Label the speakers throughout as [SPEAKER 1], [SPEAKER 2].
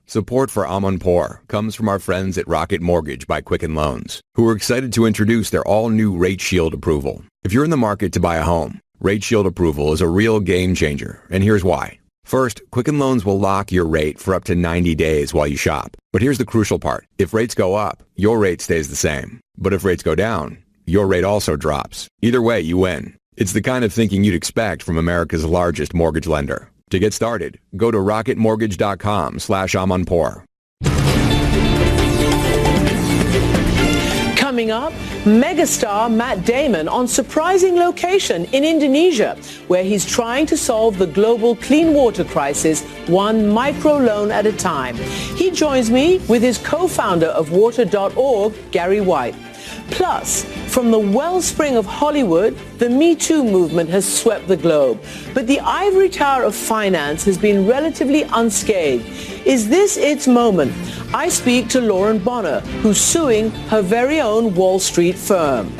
[SPEAKER 1] Support for Amanpour comes from our friends at Rocket Mortgage by Quicken Loans, who are excited to introduce their all-new Rate Shield approval. If you're in the market to buy a home, Rate Shield approval is a real game changer, and here's why. First, Quicken Loans will lock your rate for up to 90 days while you shop. But here's the crucial part. If rates go up, your rate stays the same. But if rates go down, your rate also drops. Either way, you win. It's the kind of thinking you'd expect from America's largest mortgage lender. To get started, go to rocketmortgage.com/Amanpour.
[SPEAKER 2] Coming up, megastar Matt Damon on surprising location in Indonesia, where he's trying to solve the global clean water crisis one microloan at a time. He joins me with his co-founder of water.org, Gary White. Plus, from the wellspring of Hollywood, the Me Too movement has swept the globe. But the ivory tower of finance has been relatively unscathed. Is this its moment? I speak to Lauren Bonner, who's suing her very own Wall Street firm.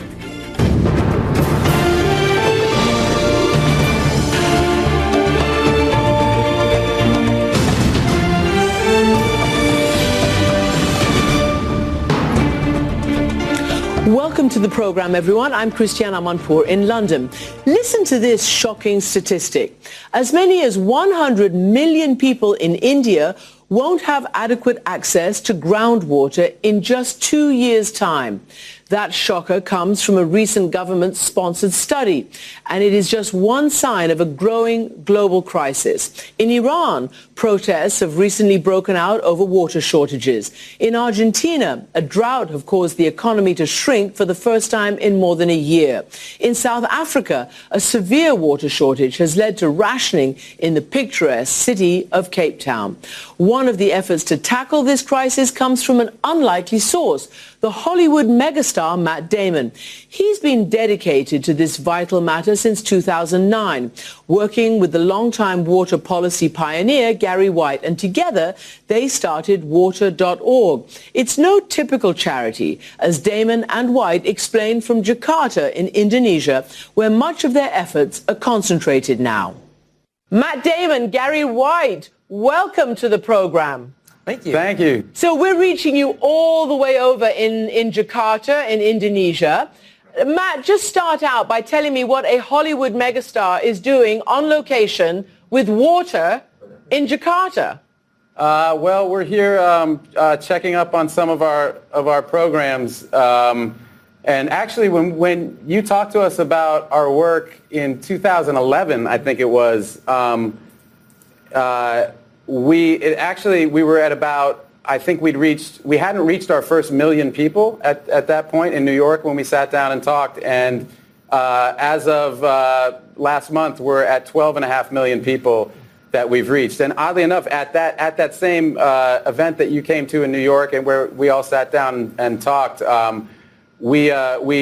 [SPEAKER 2] Welcome to the program, everyone. I'm Christiane Amanpour in London. Listen to this shocking statistic. As many as 100 million people in India won't have adequate access to groundwater in just 2 years' time. That shocker comes from a recent government-sponsored study, and it is just one sign of a growing global crisis. In Iran, protests have recently broken out over water shortages. In Argentina, a drought has caused the economy to shrink for the first time in more than a year. In South Africa, a severe water shortage has led to rationing in the picturesque city of Cape Town. One of the efforts to tackle this crisis comes from an unlikely source, the Hollywood megastar Matt Damon. He's been dedicated to this vital matter since 2009, working with the longtime water policy pioneer Gary White, and together they started water.org. It's no typical charity, as Damon and White explained from Jakarta in Indonesia, where much of their efforts are concentrated now. Matt Damon, Gary White, welcome to the program.
[SPEAKER 3] Thank you.
[SPEAKER 4] Thank you.
[SPEAKER 2] So we're reaching you all the way over in Jakarta, in Indonesia. Matt, just start out by telling me what a Hollywood megastar is doing on location with water in Jakarta.
[SPEAKER 4] Well, we're here checking up on some of our programs. And actually, when you talked to us about our work in 2011, I think it was, we were at about, I think we hadn't reached our first million people at that point in New York when we sat down and talked. And as of last month, we're at 12.5 million people that we've reached. And oddly enough, at that same event that you came to in New York and where we all sat down and talked, we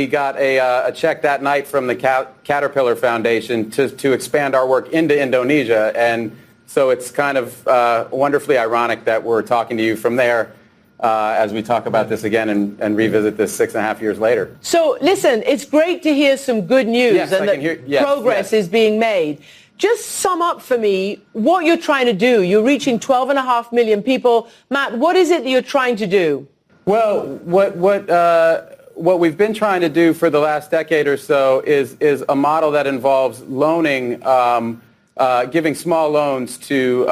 [SPEAKER 4] got a check that night from the Caterpillar Foundation to expand our work into Indonesia. And so it's kind of wonderfully ironic that we're talking to you from there as we talk about this again and revisit this 6.5 years later.
[SPEAKER 2] So listen, it's great to hear some good news,
[SPEAKER 4] yes,
[SPEAKER 2] and that progress is being made. Just sum up for me what you're trying to do. You're reaching 12.5 million people. Matt, what is it that you're trying to do?
[SPEAKER 4] Well, what we've been trying to do for the last decade or so is a model that involves loaning, giving small loans to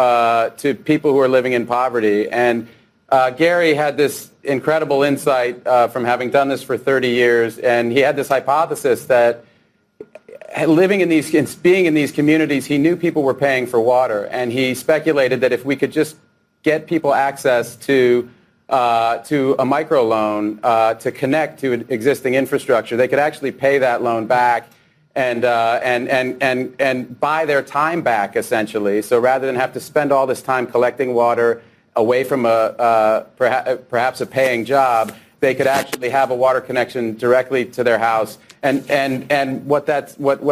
[SPEAKER 4] people who are living in poverty. And Gary had this incredible insight from having done this for 30 years, and he had this hypothesis that being in these communities, he knew people were paying for water, and he speculated that if we could just get people access to a microloan to connect to existing infrastructure, they could actually pay that loan back and buy their time back, essentially. So rather than have to spend all this time collecting water away from perhaps a paying job, they could actually have a water connection directly to their house. And what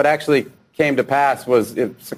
[SPEAKER 4] actually came to pass was it's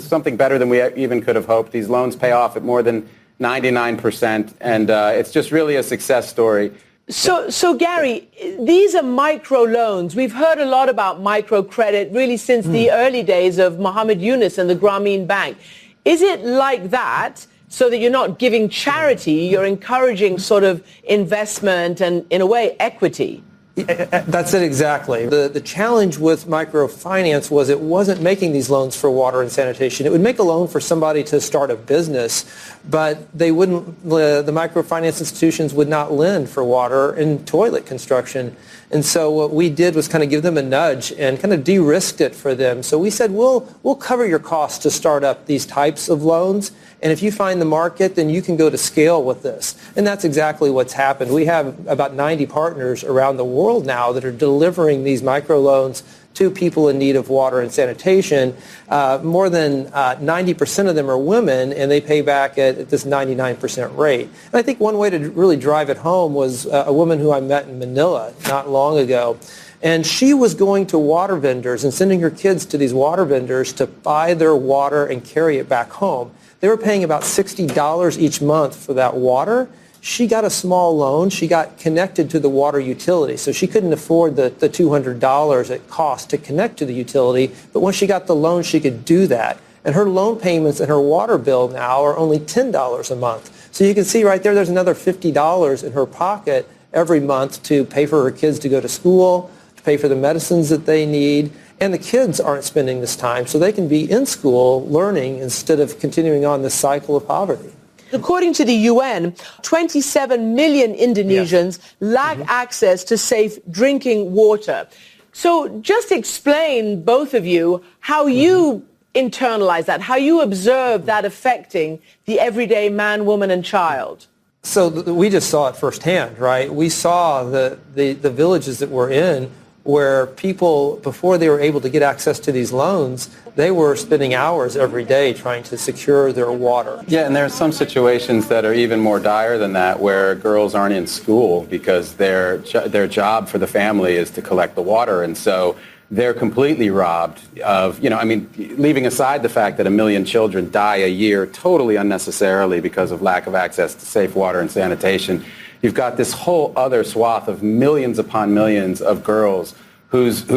[SPEAKER 4] something better than we even could have hoped. These loans pay off at more than 99%, and it's just really a success story.
[SPEAKER 2] So Gary, these are micro loans. We've heard a lot about microcredit really since the early days of Muhammad Yunus and the Grameen Bank. Is it like that? so that you're not giving charity, you're encouraging sort of investment and, in a way, equity.
[SPEAKER 3] That's it exactly. The challenge with microfinance was it wasn't making these loans for water and sanitation. It would make a loan for somebody to start a business, but they wouldn't. The microfinance institutions would not lend for water and toilet construction. And so what we did was kind of give them a nudge and kind of de-risked it for them. So we said, we'll cover your costs to start up these types of loans. And if you find the market, then you can go to scale with this. And that's exactly what's happened. We have about 90 partners around the world now that are delivering these microloans to people in need of water and sanitation. More than 90% of them are women, and they pay back at this 99% rate. And I think one way to really drive it home was a woman who I met in Manila not long ago. And she was going to water vendors and sending her kids to these water vendors to buy their water and carry it back home. They were paying about $60 each month for that water. She got a small loan. She got connected to the water utility. So she couldn't afford the $200 it cost to connect to the utility. But when she got the loan, she could do that. And her loan payments and her water bill now are only $10 a month. So you can see right there, there's another $50 in her pocket every month to pay for her kids to go to school, to pay for the medicines that they need. And the kids aren't spending this time, so they can be in school learning instead of continuing on this cycle of poverty.
[SPEAKER 2] According to the UN, 27 million Indonesians lack access to safe drinking water. So just explain, both of you, how you internalize that, how you observe that affecting the everyday man, woman, and child.
[SPEAKER 3] So we just saw it firsthand, right? We saw the villages that we're in where people, before they were able to get access to these loans, they were spending hours every day trying to secure their water.
[SPEAKER 4] Yeah, and there are some situations that are even more dire than that, where girls aren't in school because their job for the family is to collect the water, and so they're completely robbed of, leaving aside the fact that 1 million children die a year totally unnecessarily because of lack of access to safe water and sanitation. You've got this whole other swath of millions upon millions of girls whose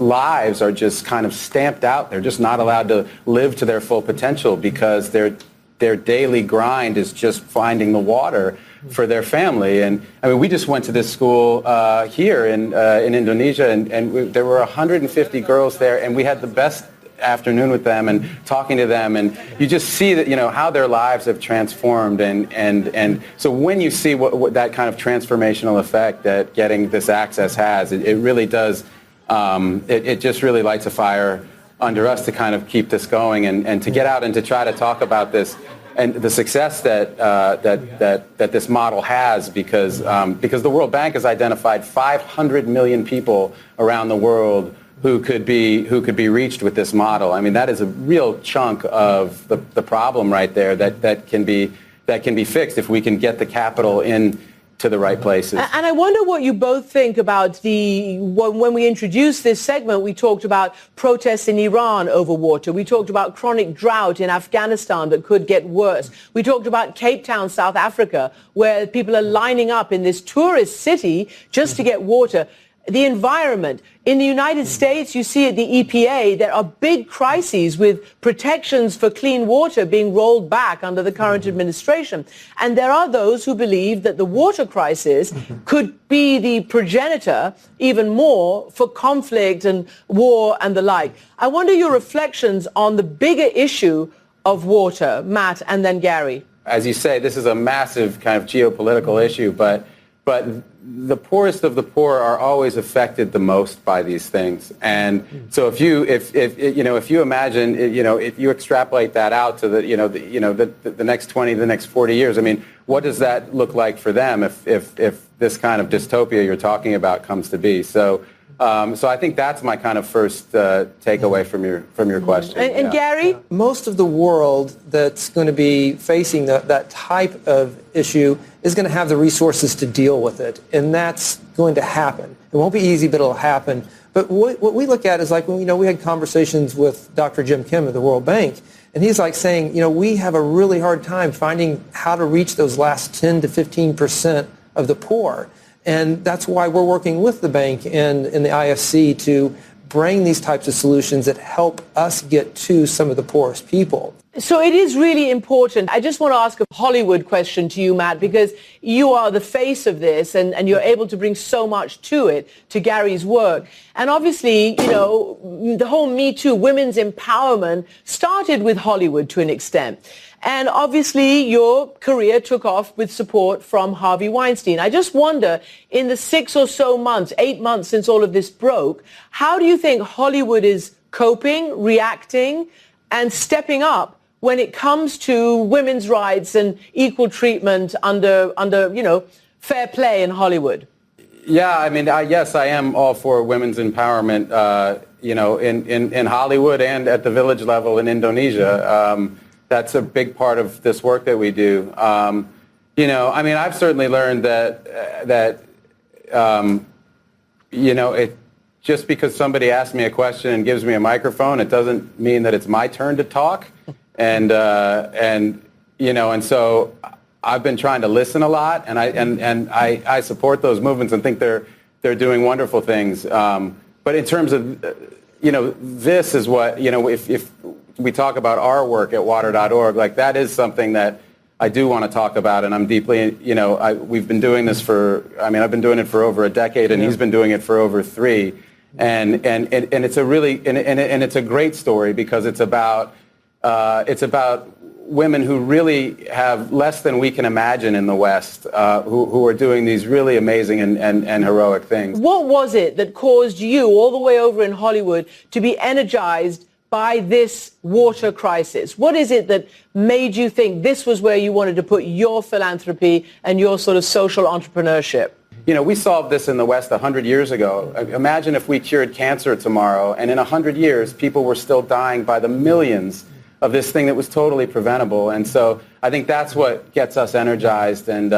[SPEAKER 4] lives are just kind of stamped out. They're just not allowed to live to their full potential because their daily grind is just finding the water for their family. And I mean, we just went to this school here in Indonesia, and there were 150 girls there, and we had the best afternoon with them and talking to them, and you just see that, how their lives have transformed, and so when you see what that kind of transformational effect that getting this access has, it really does, it just really lights a fire under us to kind of keep this going and to get out and to try to talk about this and the success that this model has, because the World Bank has identified 500 million people around the world who could be reached with this model. I mean, that is a real chunk of the problem right there that can be fixed if we can get the capital in to the right places.
[SPEAKER 2] And I wonder what you both think about when we introduced this segment, we talked about protests in Iran over water. We talked about chronic drought in Afghanistan that could get worse. We talked about Cape Town, South Africa, where people are lining up in this tourist city just to get water. The environment. In the United States, you see at the EPA, there are big crises with protections for clean water being rolled back under the current administration. And there are those who believe that the water crisis could be the progenitor even more for conflict and war and the like. I wonder your reflections on the bigger issue of water, Matt, and then Gary.
[SPEAKER 4] As you say, this is a massive kind of geopolitical issue, but the poorest of the poor are always affected the most by these things. And so if you imagine, if you extrapolate that out to the next 20, the next 40 years, I mean, what does that look like for them if this kind of dystopia you're talking about comes to be? So I think that's my kind of first takeaway from your question.
[SPEAKER 2] And Gary?
[SPEAKER 3] Most of the world that's going to be facing that type of issue is going to have the resources to deal with it, and that's going to happen. It won't be easy, but it'll happen. But what we look at is like, we had conversations with Dr. Jim Kim of the World Bank, and he's like saying, we have a really hard time finding how to reach those last 10 to 15% of the poor. And that's why we're working with the bank and the IFC to bring these types of solutions that help us get to some of the poorest people.
[SPEAKER 2] So it is really important. I just want to ask a Hollywood question to you, Matt, because you are the face of this and you're able to bring so much to it, to Gary's work. And obviously, you know, the whole Me Too, women's empowerment started with Hollywood to an extent. And obviously, your career took off with support from Harvey Weinstein. I just wonder, in the 6 or so months, 8 months since all of this broke, how do you think Hollywood is coping, reacting, and stepping up when it comes to women's rights and equal treatment under you know, fair play in Hollywood?
[SPEAKER 4] Yeah, I mean, yes, I am all for women's empowerment, you know, in Hollywood and at the village level in Indonesia. That's a big part of this work that we do. You know, I mean, I've certainly learned that you know, just because somebody asks me a question and gives me a microphone, it doesn't mean that it's my turn to talk. And you know, and so I've been trying to listen a lot, and I support those movements and think they're doing wonderful things. But in terms of, you know, this is what, you know, if we talk about our work at water.org, like that is something that I do want to talk about, and I'm deeply, you know, we've been doing this for, I mean, I've been doing it for over a decade, and he's been doing it for over 3, and it's a really, and it's a great story because it's about women who really have less than we can imagine in the West, who are doing these really amazing and heroic things.
[SPEAKER 2] What was it that caused you, all the way over in Hollywood, to be energized by this water crisis? What is it that made you think this was where you wanted to put your philanthropy and your sort of social entrepreneurship?
[SPEAKER 4] You know, we solved this in the West 100 years ago. Imagine if we cured cancer tomorrow, and in 100 years, people were still dying by the millions of this thing that was totally preventable. And so I think that's what gets us energized, and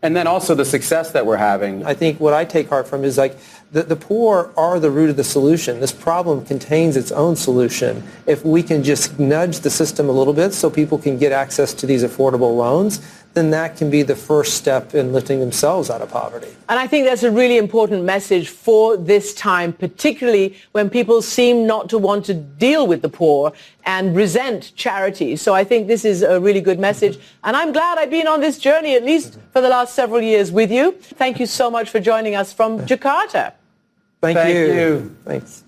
[SPEAKER 4] then also the success that we're having.
[SPEAKER 3] I think what I take heart from is like the poor are the root of the solution. This problem contains its own solution. If we can just nudge the system a little bit so people can get access to these affordable loans, then that can be the first step in lifting themselves out of poverty.
[SPEAKER 2] And I think that's a really important message for this time, particularly when people seem not to want to deal with the poor and resent charity. So I think this is a really good message. And I'm glad I've been on this journey, at least for the last several years, with you. Thank you so much for joining us from Jakarta.
[SPEAKER 3] Thank you. Thanks.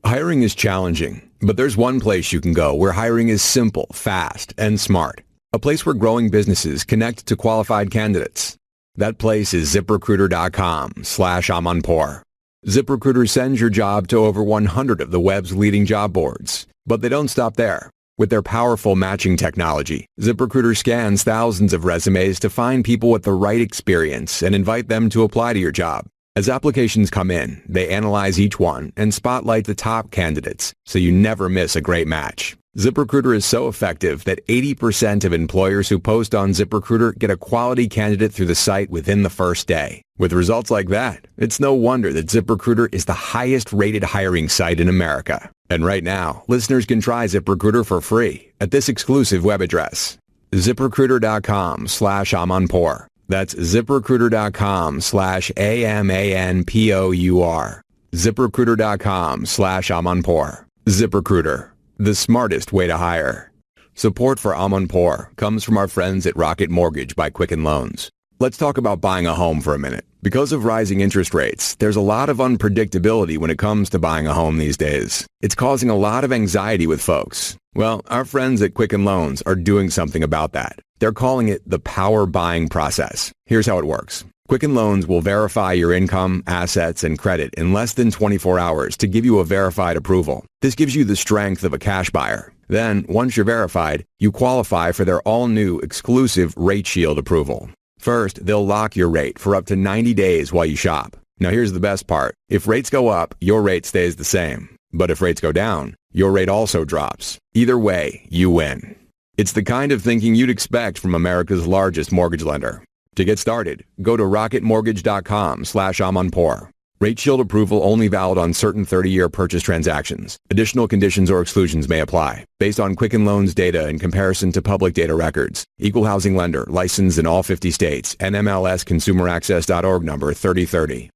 [SPEAKER 1] Hiring is challenging, but there's one place you can go where hiring is simple, fast, and smart. A place where growing businesses connect to qualified candidates. That place is ZipRecruiter.com/Amanpour. ZipRecruiter sends your job to over 100 of the web's leading job boards. But they don't stop there. With their powerful matching technology, ZipRecruiter scans thousands of resumes to find people with the right experience and invite them to apply to your job. As applications come in, they analyze each one and spotlight the top candidates, so you never miss a great match. ZipRecruiter is so effective that 80% of employers who post on ZipRecruiter get a quality candidate through the site within the first day. With results like that, it's no wonder that ZipRecruiter is the highest-rated hiring site in America. And right now, listeners can try ZipRecruiter for free at this exclusive web address, ZipRecruiter.com/Amanpour. That's ZipRecruiter.com/AMANPOUR. ZipRecruiter.com/Amanpour. ZipRecruiter, the smartest way to hire. Support for Amanpour comes from our friends at Rocket Mortgage by Quicken Loans. Let's talk about buying a home for a minute. Because of rising interest rates, there's a lot of unpredictability when it comes to buying a home these days. It's causing a lot of anxiety with folks. Well, our friends at Quicken Loans are doing something about that. They're calling it the power buying process. Here's how it works. Quicken Loans will verify your income, assets, and credit in less than 24 hours to give you a verified approval. This gives you the strength of a cash buyer. Then, once you're verified, you qualify for their all-new exclusive Rate Shield approval. First, they'll lock your rate for up to 90 days while you shop. Now here's the best part. If rates go up, your rate stays the same. But if rates go down, your rate also drops. Either way, you win. It's the kind of thinking you'd expect from America's largest mortgage lender. To get started, go to rocketmortgage.com/Amanpour. Rate Shield approval only valid on certain 30-year purchase transactions. Additional conditions or exclusions may apply. Based on Quicken Loans data in comparison to public data records. Equal housing lender, licensed in all 50 states. NMLS ConsumerAccess.org number 3030.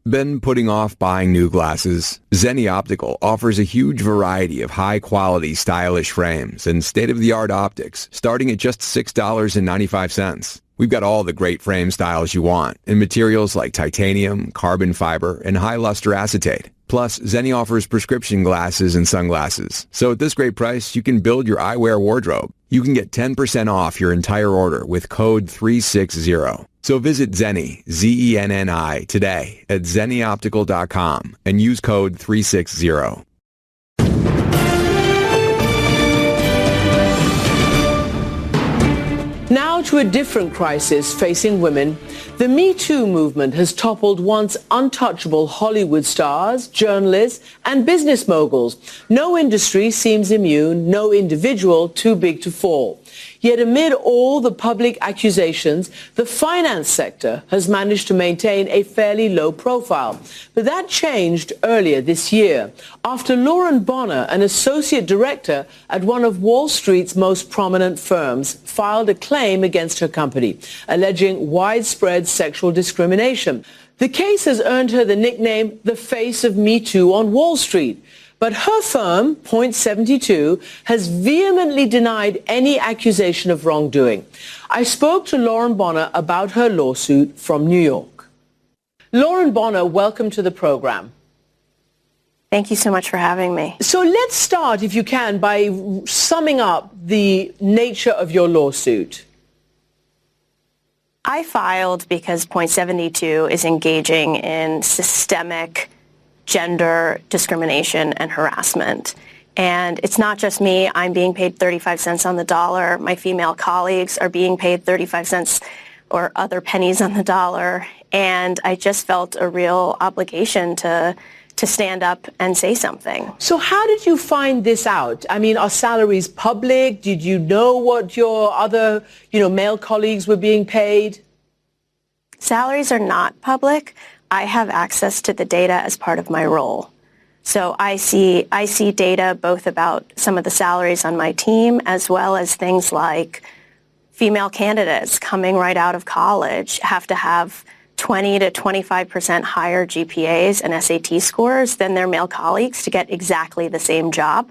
[SPEAKER 1] Been putting off buying new glasses? Zenni Optical offers a huge variety of high-quality, stylish frames and state-of-the-art optics, starting at just $6.95. We've got all the great frame styles you want in materials like titanium, carbon fiber, and high-luster acetate. Plus, Zenni offers prescription glasses and sunglasses. So at this great price, you can build your eyewear wardrobe. You can get 10% off your entire order with code 360. So visit Zenni, Zenni, today at zennioptical.com and use code 360.
[SPEAKER 2] Now to a different crisis facing women. The Me Too movement has toppled once untouchable Hollywood stars, journalists, and business moguls. No industry seems immune, no individual too big to fall. Yet amid all the public accusations, the finance sector has managed to maintain a fairly low profile. But that changed earlier this year, after Lauren Bonner, an associate director at one of Wall Street's most prominent firms, filed a claim against her company, alleging widespread sexual discrimination. The case has earned her the nickname the face of Me Too on Wall Street. But her firm, Point 72, has vehemently denied any accusation of wrongdoing. I spoke to Lauren Bonner about her lawsuit from New York. Lauren Bonner, welcome to the program.
[SPEAKER 5] Thank you so much for having me.
[SPEAKER 2] So let's start, if you can, by summing up the nature of your lawsuit.
[SPEAKER 5] I filed because Point 72 is engaging in systemic gender discrimination and harassment. And it's not just me. I'm being paid 35 cents on the dollar. My female colleagues are being paid 35 cents or other pennies on the dollar. And I just felt a real obligation to stand up and say something.
[SPEAKER 2] So how did you find this out? I mean, are salaries public? Did you know what your other, male colleagues were being paid?
[SPEAKER 5] Salaries are not public. I have access to the data as part of my role. So I see data both about some of the salaries on my team as well as things like female candidates coming right out of college have to have 20 to 25% higher GPAs and SAT scores than their male colleagues to get exactly the same job.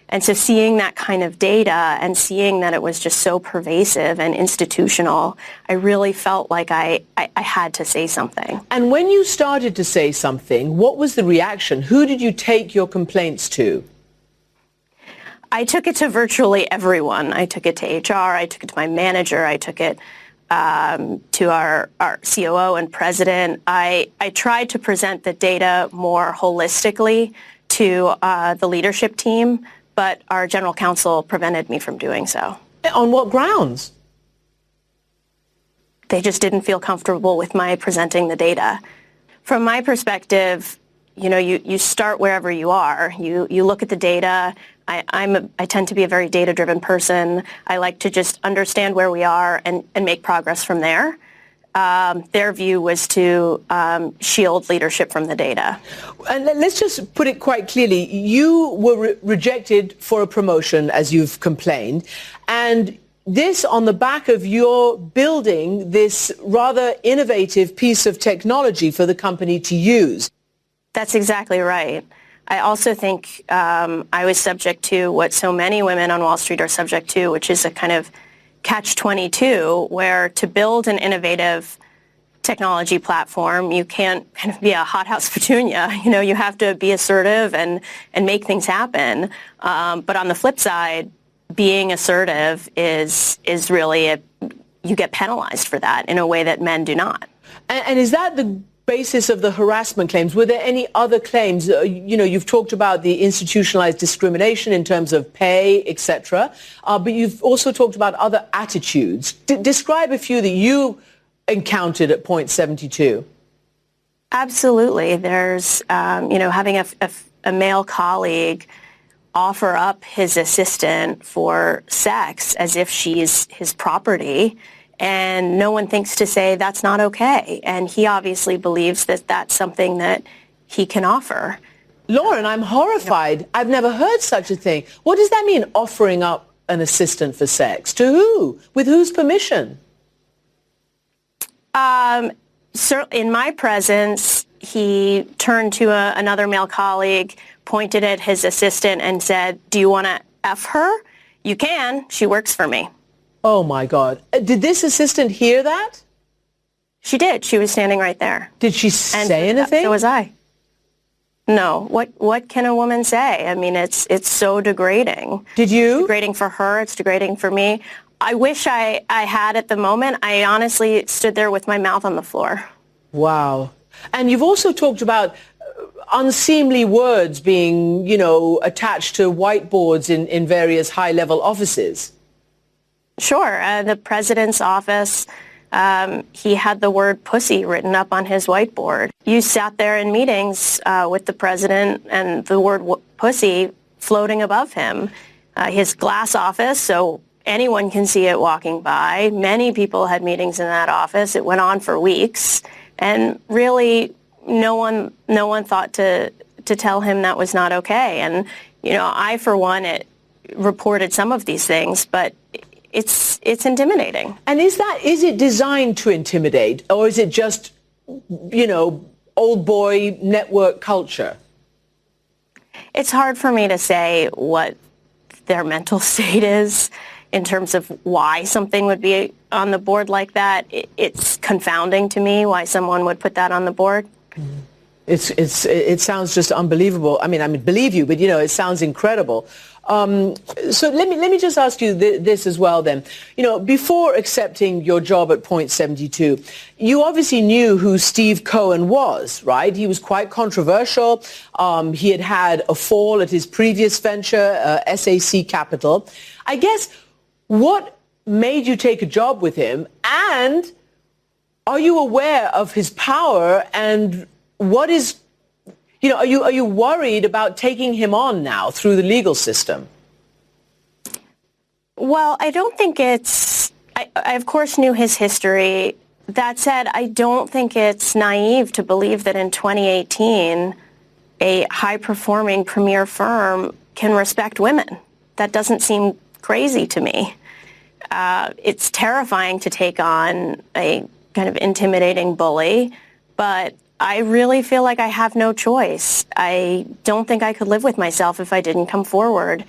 [SPEAKER 5] And so seeing that kind of data and seeing that it was just so pervasive and institutional, I really felt like I had to say something.
[SPEAKER 2] And when you started to say something, what was the reaction? Who did you take your complaints to?
[SPEAKER 5] I took it to virtually everyone. I took it to HR. I took it to my manager. I took it to our COO and president. I tried to present the data more holistically to the leadership team, but our general counsel prevented me from doing so.
[SPEAKER 2] On what grounds?
[SPEAKER 5] They just didn't feel comfortable with my presenting the data. From my perspective, you start wherever you are. You look at the data. I tend to be a very data-driven person. I like to just understand where we are and make progress from there. Their view was to shield leadership from the data.
[SPEAKER 2] And let's just put it quite clearly. You were rejected for a promotion, as you've complained, and this on the back of your building this rather innovative piece of technology for the company to use.
[SPEAKER 5] That's exactly right. I also think I was subject to what so many women on Wall Street are subject to, which is a kind of catch-22, where to build an innovative technology platform, you can't kind of be a hothouse petunia. You have to be assertive and make things happen. But on the flip side, being assertive is really you get penalized for that in a way that men do not.
[SPEAKER 2] And is that the basis of the harassment claims? Were there any other claims? You've talked about the institutionalized discrimination in terms of pay, etc. But you've also talked about other attitudes. Describe a few that you encountered at Point 72.
[SPEAKER 5] Absolutely. There's, having a male colleague offer up his assistant for sex as if she's his property, and no one thinks to say that's not okay. And he obviously believes that that's something that he can offer.
[SPEAKER 2] Lauren, I'm horrified. I've never heard such a thing. What does that mean, offering up an assistant for sex? To who? With whose permission?
[SPEAKER 5] In my presence, he turned to another male colleague, pointed at his assistant and said, "Do you want to F her? You can. She works for me."
[SPEAKER 2] Oh, my God. Did this assistant hear that?
[SPEAKER 5] She did. She was standing right there.
[SPEAKER 2] Did she say anything?
[SPEAKER 5] So was I. No. What can a woman say? I mean, it's so degrading.
[SPEAKER 2] Did you?
[SPEAKER 5] It's degrading for her. It's degrading for me. I wish I had at the moment. I honestly stood there with my mouth on the floor.
[SPEAKER 2] Wow. And you've also talked about unseemly words being, attached to whiteboards in various high-level offices.
[SPEAKER 5] Sure. The president's office, he had the word pussy written up on his whiteboard. You sat there in meetings with the president and the word pussy floating above him. His glass office, so anyone can see it walking by. Many people had meetings in that office. It went on for weeks. And really, no one thought to tell him that was not okay. And, I, for one, reported some of these things, but it's intimidating.
[SPEAKER 2] And is it designed to intimidate, or is it just, old boy network culture?
[SPEAKER 5] It's hard for me to say what their mental state is in terms of why something would be on the board like that. It's confounding to me why someone would put that on the board.
[SPEAKER 2] It sounds just unbelievable. I mean, believe you, but it sounds incredible. So let me just ask you this as well then. Before accepting your job at Point 72, you obviously knew who Steve Cohen was, right? He was quite controversial. He had a fall at his previous venture, SAC Capital. I guess, what made you take a job with him? And are you aware of his power, and what is, are you worried about taking him on now through the legal system?
[SPEAKER 5] Well, I don't think I of course knew his history. That said, I don't think it's naive to believe that in 2018, a high-performing premier firm can respect women. That doesn't seem crazy to me. It's terrifying to take on a kind of intimidating bully, but I really feel like I have no choice. I don't think I could live with myself if I didn't come forward.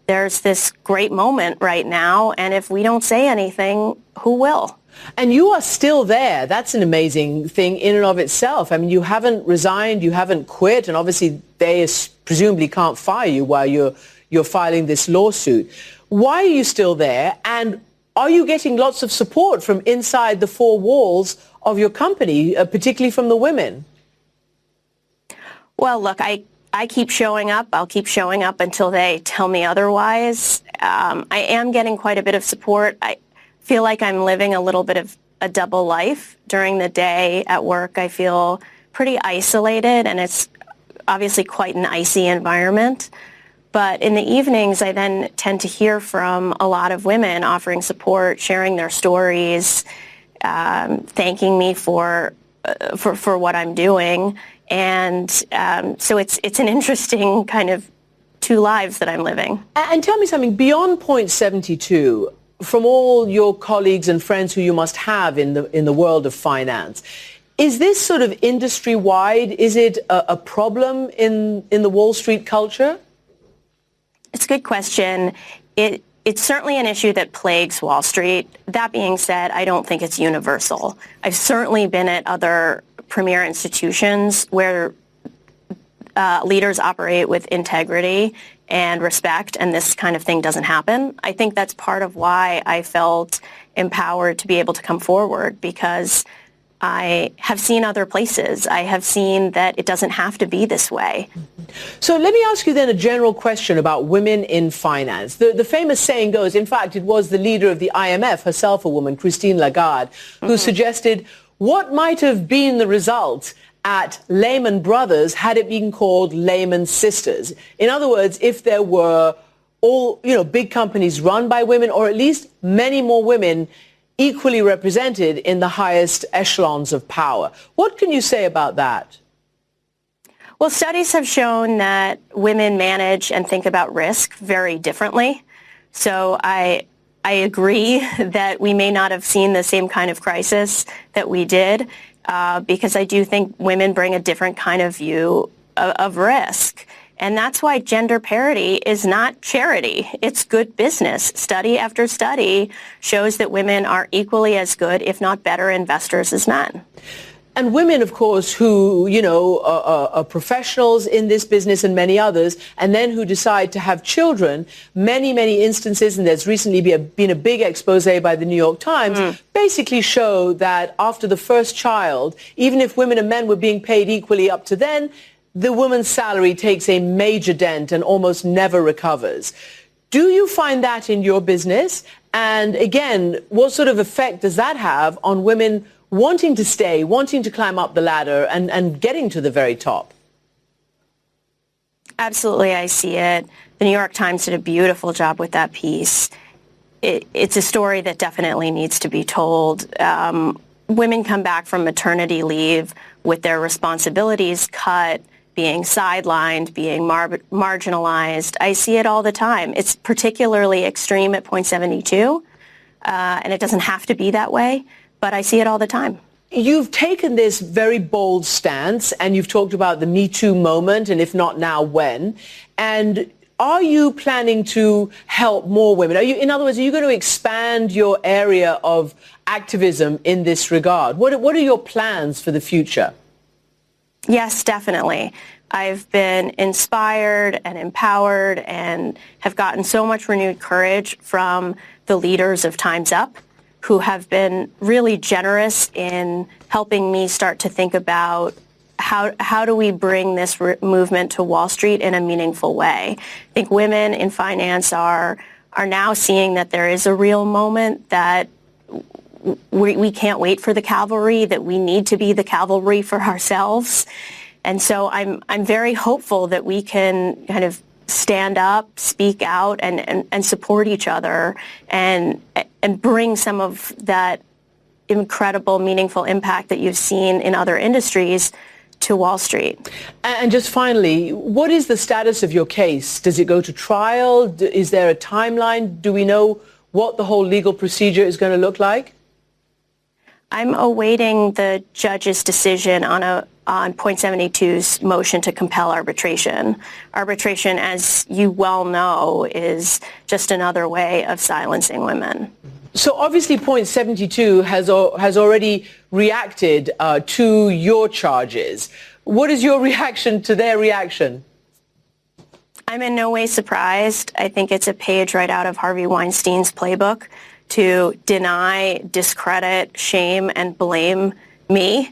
[SPEAKER 5] There's this great moment right now, and if we don't say anything, who will?
[SPEAKER 2] And you are still there. That's an amazing thing in and of itself. I mean, you haven't resigned, you haven't quit, and obviously they presumably can't fire you while you're filing this lawsuit. Why are you still there? And are you getting lots of support from inside the four walls of your company, particularly from the women?
[SPEAKER 5] Well, look, I keep showing up. I'll keep showing up until they tell me otherwise. I am getting quite a bit of support. I feel like I'm living a little bit of a double life. During the day at work, I feel pretty isolated, and it's obviously quite an icy environment. But in the evenings, I then tend to hear from a lot of women offering support, sharing their stories, thanking me for what I'm doing. And so it's an interesting kind of two lives that I'm living.
[SPEAKER 2] And tell me something, beyond Point 72, from all your colleagues and friends who you must have in the world of finance, is this sort of industry-wide? Is it a problem in the Wall Street culture?
[SPEAKER 5] It's a good question. It's certainly an issue that plagues Wall Street. That being said, I don't think it's universal. I've certainly been at other premier institutions where leaders operate with integrity and respect, and this kind of thing doesn't happen. I think that's part of why I felt empowered to be able to come forward, because I have seen other places. I have seen that it doesn't have to be this way.
[SPEAKER 2] So let me ask you then a general question about women in finance. The famous saying goes, in fact, it was the leader of the IMF, herself a woman, Christine Lagarde, who suggested what might have been the result at Lehman Brothers had it been called Lehman Sisters. In other words, if there were all, big companies run by women, or at least many more women equally represented in the highest echelons of power. What can you say about that?
[SPEAKER 5] Well, studies have shown that women manage and think about risk very differently. So I agree that we may not have seen the same kind of crisis that we did. because I do think women bring a different kind of view of risk. And that's why gender parity is not charity. It's good business. Study after study shows that women are equally as good, if not better, investors as men.
[SPEAKER 2] And women, of course, who, are professionals in this business and many others, and then who decide to have children, many instances, and there's recently been a big expose by the New York Times, basically show that after the first child, even if women and men were being paid equally up to then, the woman's salary takes a major dent and almost never recovers. Do you find that in your business? And again, what sort of effect does that have on women wanting to stay, wanting to climb up the ladder and getting to the very top?
[SPEAKER 5] Absolutely, I see it. The New York Times did a beautiful job with that piece. It's a story that definitely needs to be told. Women come back from maternity leave with their responsibilities cut, being sidelined, being marginalized. I see it all the time. It's particularly extreme at point 72, and it doesn't have to be that way, but I see it all the time.
[SPEAKER 2] You've taken this very bold stance, and you've talked about the Me Too moment, and if not now, when? And are you planning to help more women? In other words, are you going to expand your area of activism in this regard? What are your plans for the future?
[SPEAKER 5] Yes, definitely. I've been inspired and empowered and have gotten so much renewed courage from the leaders of Time's Up, who have been really generous in helping me start to think about how do we bring this movement to Wall Street in a meaningful way. I think women in finance are now seeing that there is a real moment, that we can't wait for the cavalry, that we need to be the cavalry for ourselves. And so I'm very hopeful that we can kind of stand up, speak out, and support each other and bring some of that incredible, meaningful impact that you've seen in other industries to Wall Street.
[SPEAKER 2] And just finally, what is the status of your case? Does it go to trial? Is there a timeline? Do we know what the whole legal procedure is going to look like?
[SPEAKER 5] I'm awaiting the judge's decision on point 72's motion to compel arbitration. Arbitration, as you well know, is just another way of silencing women.
[SPEAKER 2] So obviously point 72 has already reacted to your charges. What is your reaction to their reaction?
[SPEAKER 5] I'm in no way surprised. I think it's a page right out of Harvey Weinstein's playbook to deny, discredit, shame, and blame me.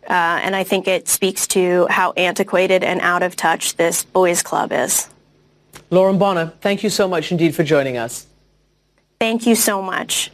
[SPEAKER 5] And I think it speaks to how antiquated and out of touch this boys' club is.
[SPEAKER 2] Lauren Bonner, thank you so much indeed for joining us.
[SPEAKER 5] Thank you so much.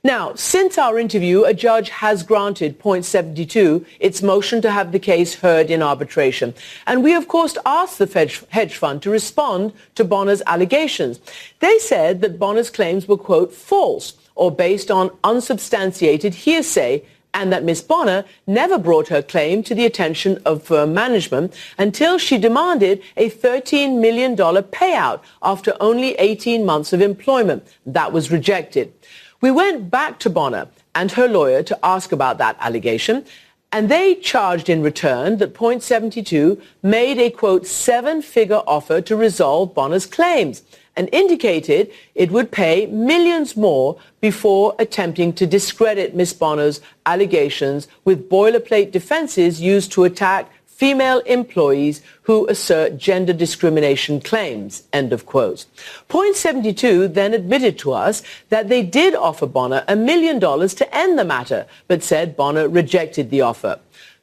[SPEAKER 2] Now, since our interview, a judge has granted point 72 its motion to have the case heard in arbitration. And we, of course, asked the hedge fund to respond to Bonner's allegations. They said that Bonner's claims were, quote, false or based on unsubstantiated hearsay, and that Ms. Bonner never brought her claim to the attention of firm management until she demanded a $13 million payout after only 18 months of employment. That was rejected. We went back to Bonner and her lawyer to ask about that allegation, and they charged in return that point 72 made a, quote, seven-figure offer to resolve Bonner's claims and indicated it would pay millions more before attempting to discredit Ms. Bonner's allegations with boilerplate defenses used to attack female employees who assert gender discrimination claims, end of quote. Point 72 then admitted to us that they did offer Bonner $1 million to end the matter, but said Bonner rejected the offer.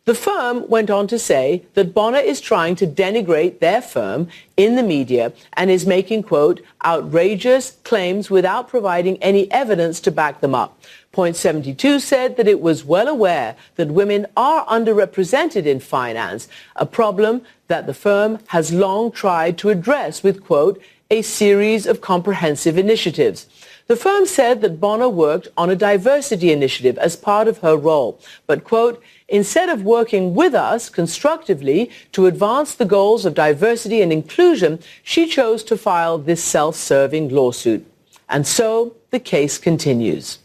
[SPEAKER 2] The firm went on to say that Bonner is trying to denigrate their firm in the media and is making, quote, outrageous claims without providing any evidence to back them up. Point 72 said that it was well aware that women are underrepresented in finance, a problem that the firm has long tried to address with, quote, a series of comprehensive initiatives. The firm said that Bonner worked on a diversity initiative as part of her role, but, quote, instead of working with us constructively to advance the goals of diversity and inclusion, she chose to file this self-serving lawsuit. And so the case continues.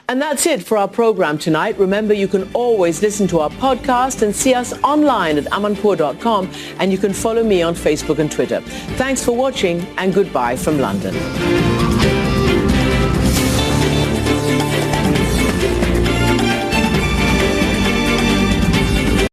[SPEAKER 2] And that's it for our program tonight. Remember, you can always listen to our podcast and see us online at amanpour.com, and you can follow me on Facebook and Twitter. Thanks for watching, and goodbye from London.